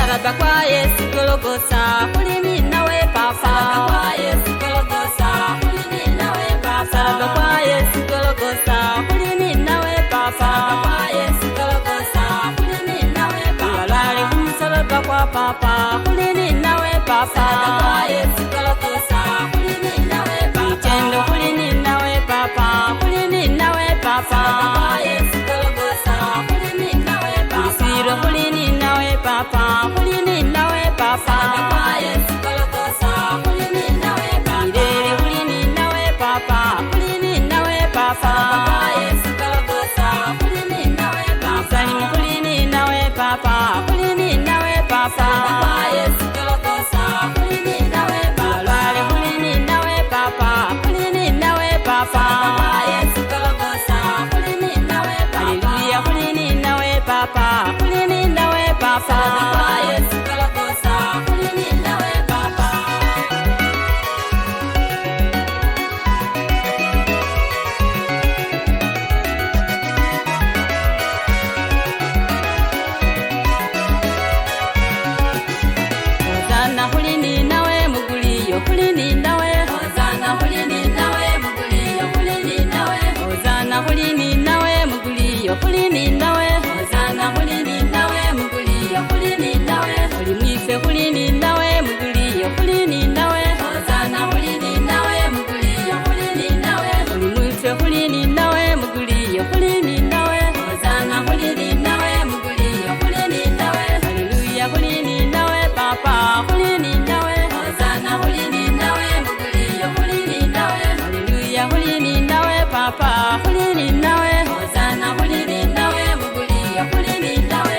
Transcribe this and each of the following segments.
Salaba kwa Yesu Golgotha, kulini nawe Papa. Salaba kwa Yesu Golgotha, kulini nawe Papa. Salaba kwa Yesu Golgotha, kulini nawe Papa. Salaba kwa Yesu Golgotha, kulini nawe Papa. Walali kumsalaba kwa Papa, kulini nawe Papa. Salaba kwa Yesu Golgotha, kulini nawe Papa. Itendo kulini nawe Papa, kulini nawe Papa. Salaba kwa Yesu Golgotha, kulini nawe Papa. Isiro kulini nawe Papa, kulini nawe Papa. Salaba kwa Yesu Golgotha, kulini nawe Papa. Irere kulini nawe Papa, kulini nawe Papa. Salaba kwa Yesu Golgotha, kulini nawe Papa. Salimu kulini nawe Papa, kulini nawe Papa. Salaba kwa Yesu Golgotha, kulini nawe Papa. Walwale kulini nawe Papa, kulini nawe Papa. Salaba kwa Yesu Golgotha, kulini nawe Papa. Haleluya kulini nawe Papa, kulini nawe Papa. Salaba kwa Yesu Golgotha, kulini nawe Papa. Hosana kulini nawe muguliyo, kulini nawe. Hosana kulini nawe muguliyo, kulini nawe. Hosana kulini nawe muguliyo, kulini nawe. Hosana kulini nawe muguliyo, kulini nawe. Ulimwife kulini nawe muguliyo, kulini nawe. Hosana kulini nawe muguliyo, kulini nawe. Ulimwife kulini nawe muguliyo, kulini nawe. Hosana kulini nawe muguliyo, kulini nawe. Haleluya kulini nawe Papa, kulini nawe. Hosana kulini nawe muguliyo, kulini nawe. Haleluya kulini nawe Papa, kulini nawe. Hosana kulini nawe muguliyo, kulini nawe.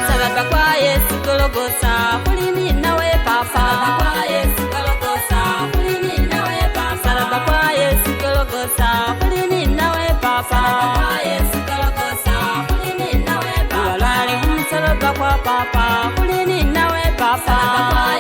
Salaba kwa Yesu Golgotha, kulini nawe Papa. Salaba kwa Yesu Golgotha, kulini nawe Papa. Salaba kwa Yesu Golgotha, kulini nawe Papa. Salaba kwa Yesu Golgotha, kulini nawe Papa. Walwale kumsalaba kwa Papa, kulini nawe Papa. Salaba kwa